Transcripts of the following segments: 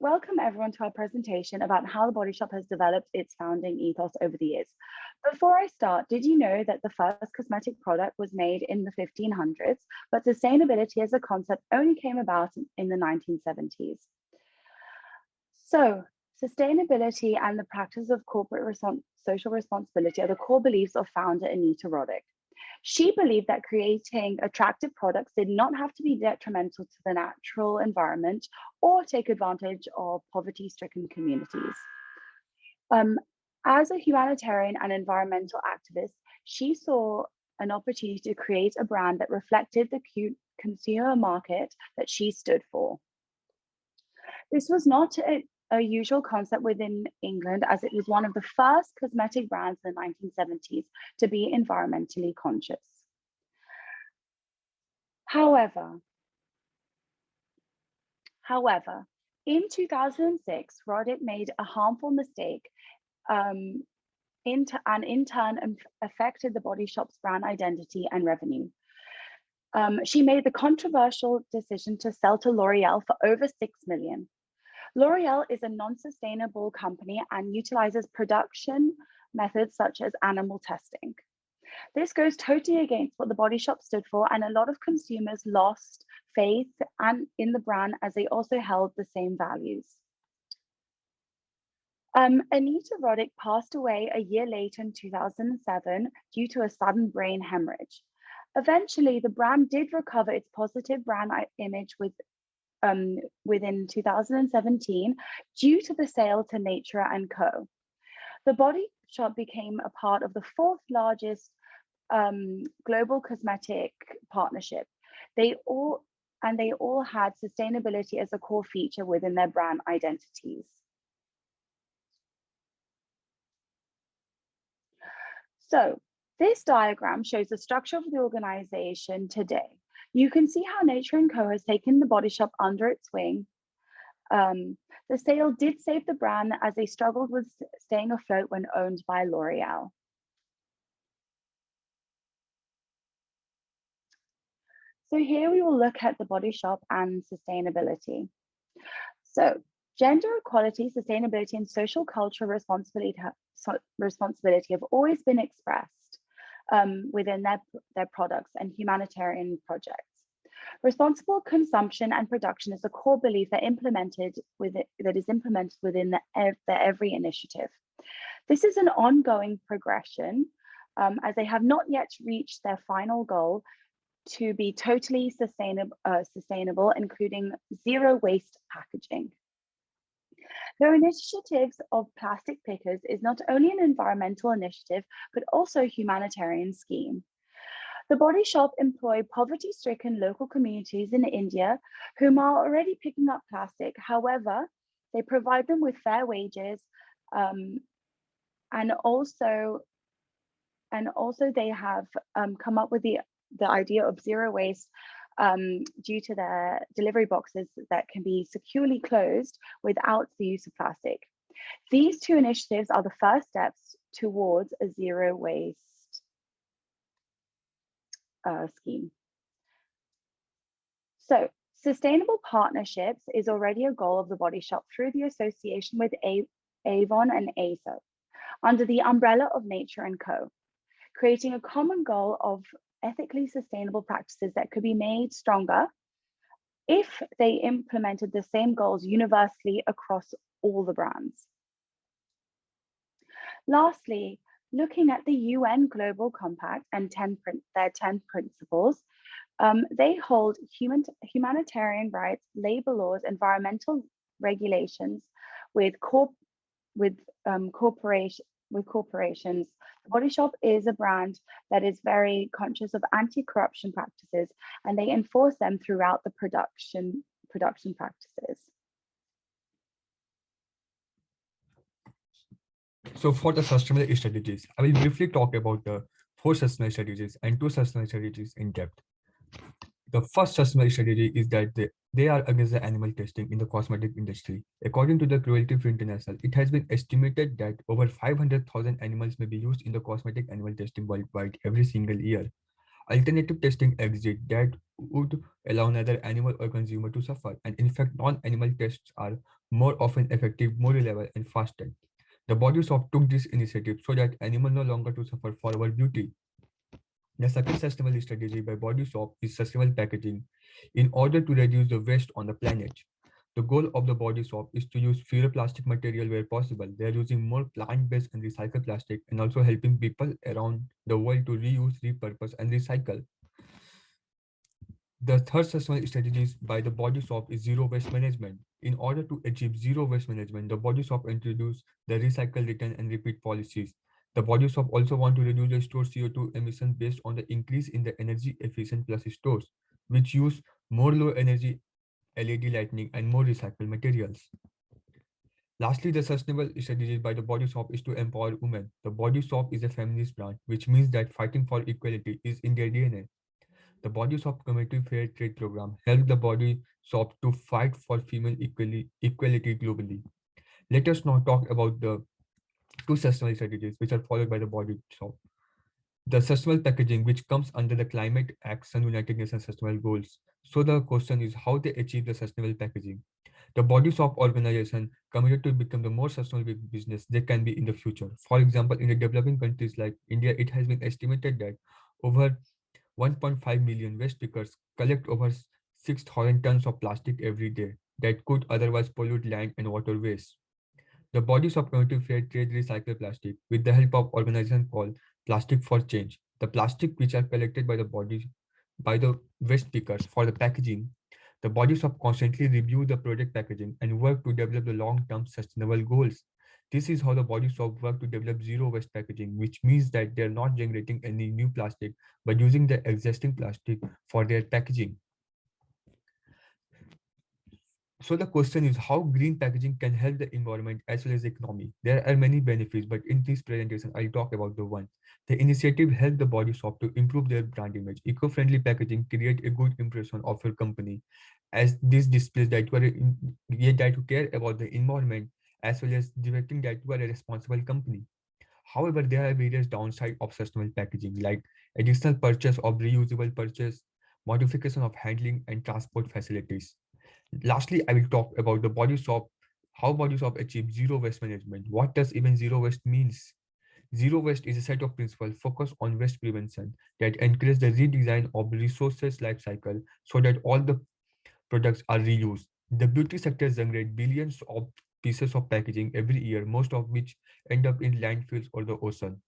Welcome everyone to our presentation about how the Body Shop has developed its founding ethos over the years. Before I start, did you know that the first cosmetic product was made in the 1500s, but sustainability as a concept only came about in the 1970s? So, sustainability and the practice of social responsibility are the core beliefs of founder Anita Roddick. She believed that creating attractive products did not have to be detrimental to the natural environment or take advantage of poverty-stricken communities. Um, as a humanitarian and environmental activist, she saw an opportunity to create a brand that reflected the consumer market that she stood for. This was not a usual concept within England, as it was one of the first cosmetic brands in the 1970s to be environmentally conscious. However, in 2006, Roddick made a harmful mistake and in turn affected the Body Shop's brand identity and revenue. She made the controversial decision to sell to L'Oreal for over 6 million. L'Oreal is a non-sustainable company and utilizes production methods such as animal testing. This goes totally against what the Body Shop stood for, and a lot of consumers lost faith in the brand as they also held the same values. Anita Roddick passed away a year later in 2007 due to a sudden brain hemorrhage. Eventually, the brand did recover its positive brand image within 2017 due to the sale to Nature & Co. The Body Shop became a part of the fourth largest global cosmetic partnership. They all had sustainability as a core feature within their brand identities. So this diagram shows the structure of the organization today. You can see how Nature & Co has taken the Body Shop under its wing. The sale did save the brand as they struggled with staying afloat when owned by L'Oreal. So here we will look at the Body Shop and sustainability. So gender equality, sustainability, and social cultural responsibility have always been expressed within their products and humanitarian projects. Responsible consumption and production is a core belief that is implemented within the every initiative. This is an ongoing progression as they have not yet reached their final goal to be totally sustainable, including zero waste packaging. Their initiatives of plastic pickers is not only an environmental initiative, but also a humanitarian scheme. The Body Shop employ poverty-stricken local communities in India whom are already picking up plastic. However, they provide them with fair wages and also they have come up with the idea of zero waste due to their delivery boxes that can be securely closed without the use of plastic. These two initiatives are the first steps towards a zero waste scheme. So sustainable partnerships is already a goal of the Body Shop through the association with Avon and ASO under the umbrella of Nature & Co, creating a common goal of ethically sustainable practices that could be made stronger if they implemented the same goals universally across all the brands. Lastly, looking at the UN Global Compact and their 10 principles, they hold humanitarian rights, labor laws, environmental regulations with corporations. The Body Shop is a brand that is very conscious of anti-corruption practices, and they enforce them throughout the production practices. So for the sustainability strategies, I will briefly talk about the 4 sustainability strategies and 2 sustainability strategies in depth. The first sustainability strategy is that they are against the animal testing in the cosmetic industry. According to the Cruelty Free International, it has been estimated that over 500,000 animals may be used in the cosmetic animal testing worldwide every single year. Alternative testing exists that would allow neither animal or consumer to suffer. And in fact, non-animal tests are more often effective, more reliable, and faster. The body shop took this initiative so that animals no longer to suffer for our beauty. The second sustainable strategy by Body Shop is sustainable packaging in order to reduce the waste on the planet. The goal of the Body Shop is to use fewer plastic material where possible. They are using more plant-based and recycled plastic and also helping people around the world to reuse, repurpose, and recycle. The third sustainable strategy by the Body Shop is zero waste management. In order to achieve zero waste management, the Body Shop introduced the recycle, return, and repeat policies. The Body Shop also want to reduce the store CO2 emission based on the increase in the energy efficient plus stores, which use more low energy LED lighting and more recycled materials. Lastly, the sustainable strategy by the Body Shop is to empower women. The Body Shop is a feminist brand, which means that fighting for equality is in their DNA. The Body Shop Community Fair Trade Program helped the Body Shop to fight for female equality globally. Let us now talk about the two sustainable strategies which are followed by the Body Shop. The sustainable packaging, which comes under the Climate Action United Nations Sustainable Goals. So the question is how they achieve the sustainable packaging. The Body Shop organization committed to become the more sustainable business they can be in the future. For example, in the developing countries like India, it has been estimated that over 1.5 million waste pickers collect over 6,000 tons of plastic every day that could otherwise pollute land and waterways. The bodies of community fair trade recycle plastic with the help of organization called Plastic for Change. The plastic which are collected by the bodies by the waste pickers for the packaging, the bodies of constantly review the product packaging and work to develop the long-term sustainable goals. This is how the body shop work to develop zero waste packaging, which means that they're not generating any new plastic, but using the existing plastic for their packaging. So the question is how green packaging can help the environment as well as the economy. There are many benefits, but in this presentation, I'll talk about the one. The initiative helped the body shop to improve their brand image. Eco-friendly packaging create a good impression of your company, as this displays that that you care about the environment as well as directing that you are a responsible company. However, there are various downsides of sustainable packaging, like additional purchase of reusable purchase, modification of handling and transport facilities. Lastly, I will talk about the body shop, how body shop achieves zero waste management. What does even zero waste means? Zero waste is a set of principles focused on waste prevention that encourage the redesign of resources life cycle so that all the products are reused. The beauty sector generates billions of pieces of packaging every year, most of which end up in landfills or the ocean.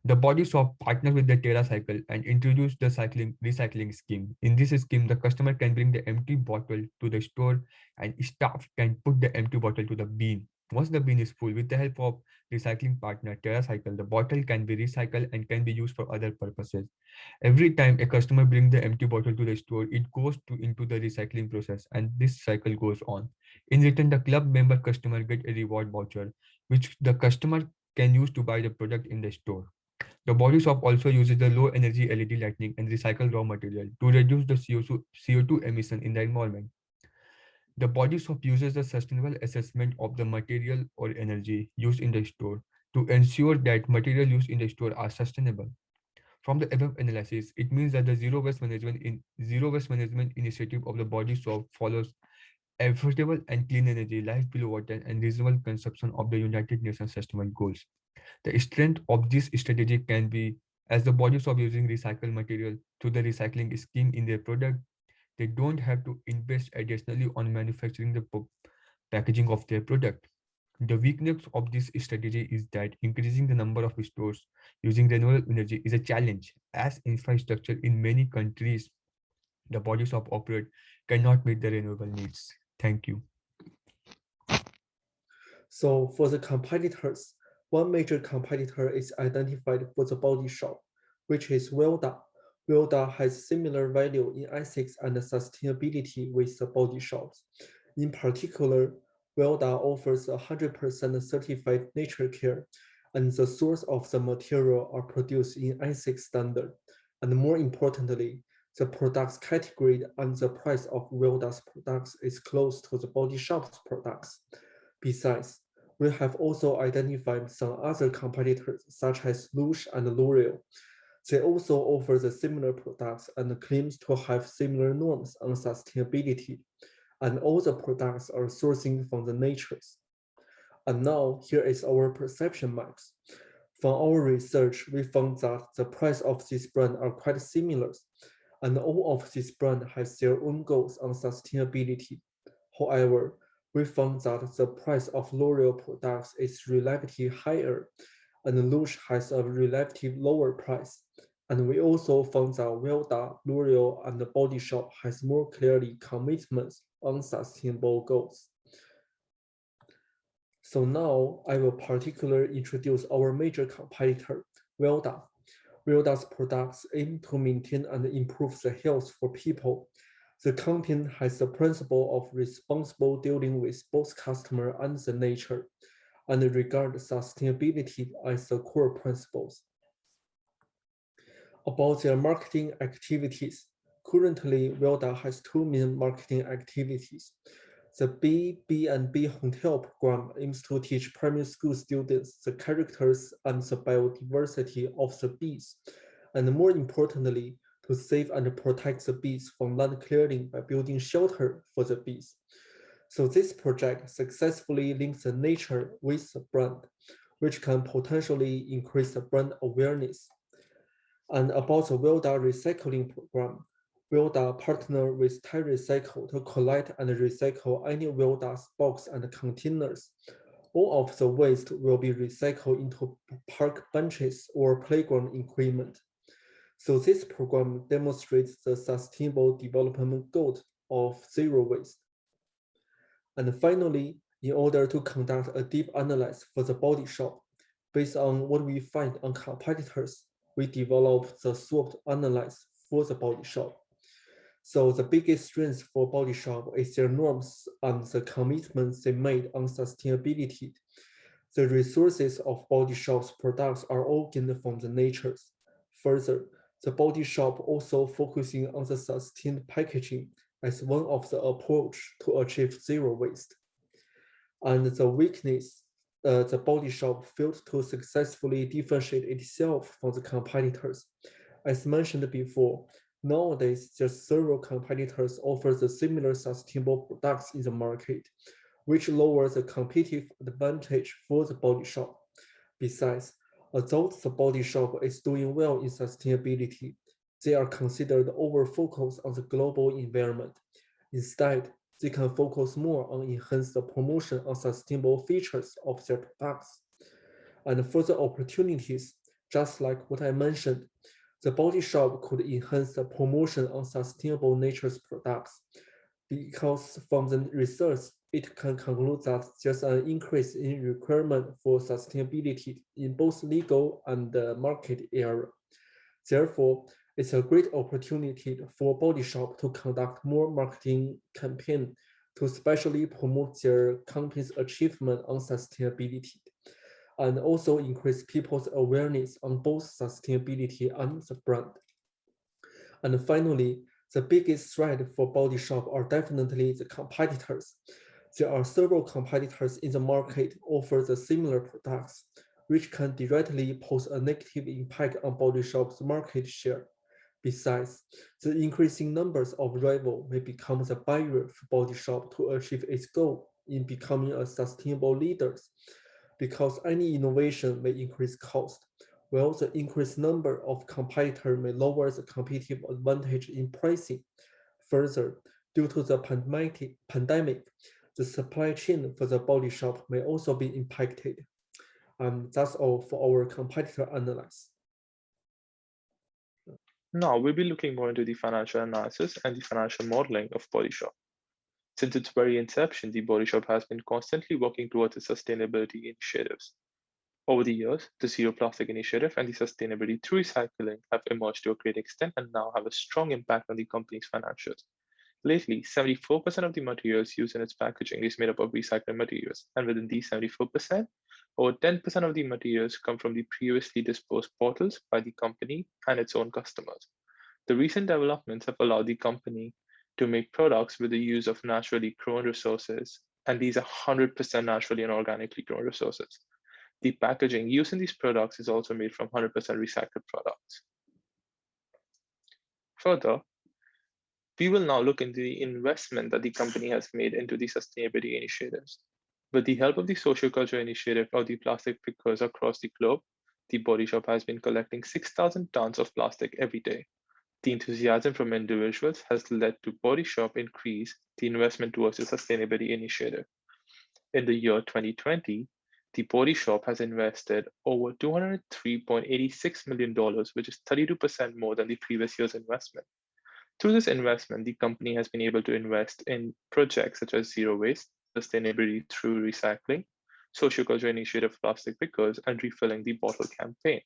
The body shop partnered with the TerraCycle and introduced the cycling recycling scheme. In this scheme, the customer can bring the empty bottle to the store and staff can put the empty bottle to the bin. Once the bin is full, with the help of recycling partner TerraCycle, the bottle can be recycled and can be used for other purposes. Every time a customer brings the empty bottle to the store, it goes into the recycling process and this cycle goes on. In return, the club member customer get a reward voucher, which the customer can use to buy the product in the store. The body shop also uses the low energy LED lighting and recycled raw material to reduce the CO2 emission in the environment. The body shop uses the sustainable assessment of the material or energy used in the store to ensure that material used in the store are sustainable. From the above analysis, it means that the zero waste management initiative of the body shop follows affordable and clean energy, life below water, and reasonable consumption of the United Nations Sustainable Goals. The strength of this strategy can be as the body shop using recycled material through the recycling scheme in their product. They don't have to invest additionally on manufacturing the packaging of their product. The weakness of this strategy is that increasing the number of stores using renewable energy is a challenge, as infrastructure in many countries the body shop operate cannot meet the renewable needs. Thank you. So for the competitors, one major competitor is identified for the body shop, which is Welda. Welda has similar value in ethics and sustainability with the body shops. In particular, Welda offers 100% certified nature care, and the source of the material are produced in ethics standard. And more importantly, the products category and the price of Welda's products is close to the body shop's products. Besides, we have also identified some other competitors such as Lush and L'Oreal. They also offer the similar products and claims to have similar norms on sustainability, and all the products are sourcing from the natures. And now here is our perception maps. From our research, we found that the price of these brands are quite similar, and all of these brands have their own goals on sustainability. However, we found that the price of L'Oreal products is relatively higher, and Lush has a relatively lower price. And we also found that Welda, L'Oreal, and the Body Shop has more clearly commitments on sustainable goals. So now I will particularly introduce our major competitor, Welda. Welda's products aim to maintain and improve the health for people. The company has the principle of responsible dealing with both customer and the nature, and regard sustainability as the core principles. About their marketing activities, currently Welda has two main marketing activities. The B&B Hotel program aims to teach primary school students the characters and the biodiversity of the bees, and more importantly, to save and protect the bees from land clearing by building shelter for the bees. So this project successfully links the nature with the brand, which can potentially increase the brand awareness. And about the Welda recycling program, Welda partner with TireCycle to collect and recycle any Welda's box and containers. All of the waste will be recycled into park benches or playground equipment. So this program demonstrates the sustainable development goal of zero waste. And finally, in order to conduct a deep analysis for the Body Shop, based on what we find on competitors, we developed the SWOT analysis for the Body Shop. So the biggest strength for Body Shop is their norms and the commitments they made on sustainability. The resources of Body Shop's products are all gained from the natures. Further, the Body Shop also focusing on the sustained packaging as one of the approach to achieve zero waste. And the weakness, the Body Shop failed to successfully differentiate itself from the competitors. As mentioned before, nowadays just several competitors offer the similar sustainable products in the market, which lowers the competitive advantage for the Body Shop. Besides, although the Body Shop is doing well in sustainability, they are considered over-focused on the global environment. Instead, they can focus more on enhance the promotion of sustainable features of their products. And further opportunities, just like what I mentioned, the Body Shop could enhance the promotion of sustainable nature's products, because from the research, it can conclude that there's an increase in requirement for sustainability in both legal and the market area. Therefore, it's a great opportunity for Body Shop to conduct more marketing campaign to especially promote their company's achievement on sustainability, and also increase people's awareness on both sustainability and the brand. And finally, the biggest threat for Body Shop are definitely the competitors. There are several competitors in the market offer the similar products, which can directly pose a negative impact on Body Shop's market share. Besides, the increasing numbers of rivals may become the barrier for Body Shop to achieve its goal in becoming a sustainable leader, because any innovation may increase cost, while the increased number of competitors may lower the competitive advantage in pricing. Further, due to the pandemic, the supply chain for the Body Shop may also be impacted. That's all for our competitor analysis. Now we'll be looking more into the financial analysis and the financial modeling of Bodyshop. Since its very inception, the Bodyshop has been constantly working towards its sustainability initiatives. Over the years, the Zero Plastic Initiative and the sustainability through recycling have emerged to a great extent and now have a strong impact on the company's financials. Lately, 74% of the materials used in its packaging is made up of recycled materials, and within these 74%, over 10% of the materials come from the previously disposed bottles by the company and its own customers. The recent developments have allowed the company to make products with the use of naturally grown resources, and these are 100% naturally and organically grown resources. The packaging used in these products is also made from 100% recycled products. Further, we will now look into the investment that the company has made into the sustainability initiatives. With the help of the social culture initiative of the plastic pickers across the globe, the Body Shop has been collecting 6,000 tons of plastic every day. The enthusiasm from individuals has led to Body Shop increase the investment towards the sustainability initiative. In the year 2020, the Body Shop has invested over $203.86 million, which is 32% more than the previous year's investment. Through this investment, the company has been able to invest in projects such as zero waste, sustainability through recycling, social culture initiative plastic pickers, and refilling the bottle campaign.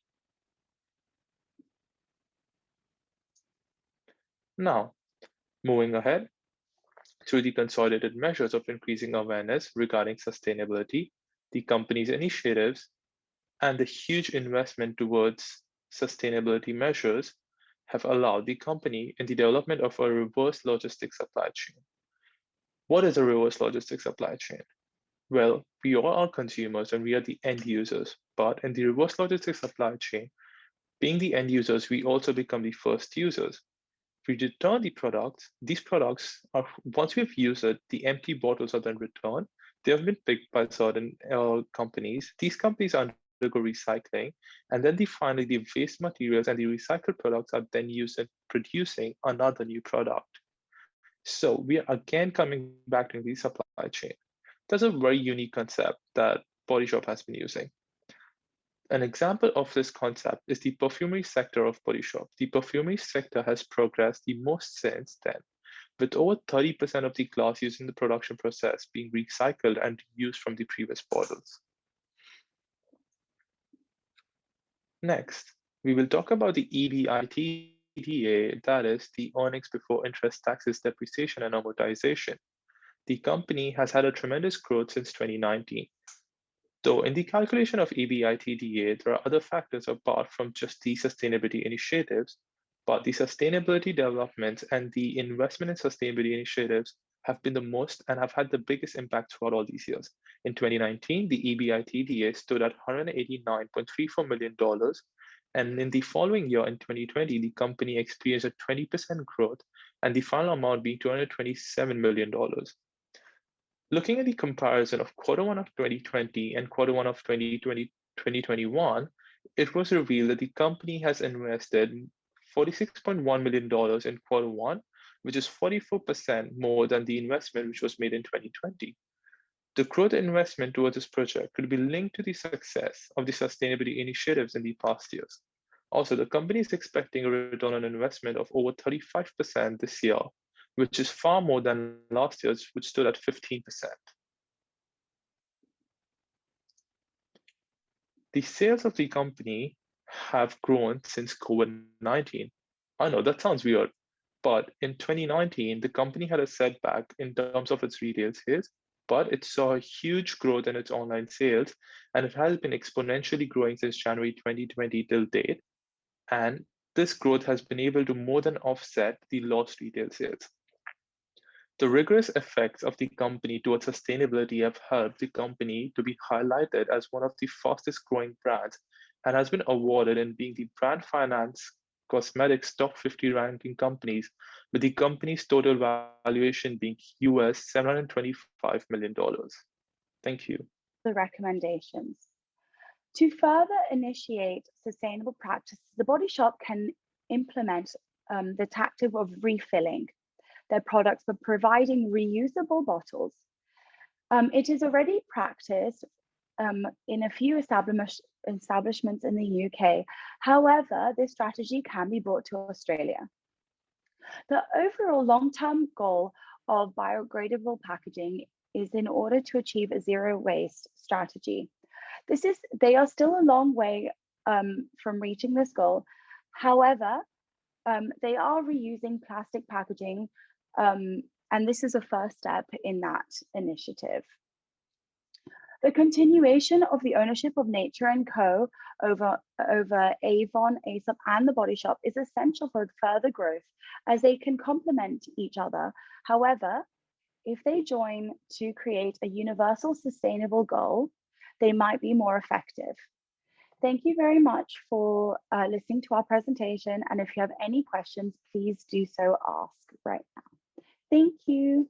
Now, moving ahead, through the consolidated measures of increasing awareness regarding sustainability, the company's initiatives, and the huge investment towards sustainability measures have allowed the company in the development of a reverse logistics supply chain. What is a reverse logistics supply chain? Well, we all are consumers and we are the end users, but in the reverse logistics supply chain, being the end users, we also become the first users. We return the products. These products are, once we've used it, the empty bottles are then returned. They have been picked by certain companies. These companies undergo recycling, and then finally the waste materials and the recycled products are then used in producing another new product. So we are again coming back to the supply chain. That's a very unique concept that Body Shop has been using. An example of this concept is the perfumery sector of Body Shop. The perfumery sector has progressed the most since then, with over 30% of the glass used in the production process being recycled and used from the previous bottles. Next, we will talk about the EBITDA, that is the earnings before interest, taxes, depreciation, and amortization. The company has had a tremendous growth since 2019. Though in the calculation of EBITDA, there are other factors apart from just the sustainability initiatives, but the sustainability developments and the investment in sustainability initiatives have been the most and have had the biggest impact throughout all these years. In 2019, the EBITDA stood at $189.34 million. And in the following year, in 2020, the company experienced a 20% growth, and the final amount being $227 million. Looking at the comparison of Q1 of 2020 and Q1 of 2021, it was revealed that the company has invested $46.1 million in Q1, which is 44% more than the investment which was made in 2020. The growth investment towards this project could be linked to the success of the sustainability initiatives in the past years. Also, the company is expecting a return on investment of over 35% this year, which is far more than last year's, which stood at 15%. The sales of the company have grown since COVID-19. I know that sounds weird, but in 2019, the company had a setback in terms of its retail sales, but it saw a huge growth in its online sales, and it has been exponentially growing since January 2020 till date. And this growth has been able to more than offset the lost retail sales. The rigorous effects of the company towards sustainability have helped the company to be highlighted as one of the fastest growing brands and has been awarded in being the Brand Finance Cosmetics Top 50 ranking companies, with the company's total valuation being US $725 million. Thank you. The recommendations. To further initiate sustainable practices, the Body Shop can implement the tactic of refilling their products by providing reusable bottles. It is already practiced in a few establishments in the UK. However, this strategy can be brought to Australia. The overall long-term goal of biodegradable packaging is in order to achieve a zero waste strategy. They are still a long way from reaching this goal. However, they are reusing plastic packaging, and this is a first step in that initiative. The continuation of the ownership of Nature & Co. over Avon, Aesop, and the Body Shop is essential for further growth as they can complement each other. However, if they join to create a universal sustainable goal, they might be more effective. Thank you very much for listening to our presentation. And if you have any questions, please do so ask right now. Thank you.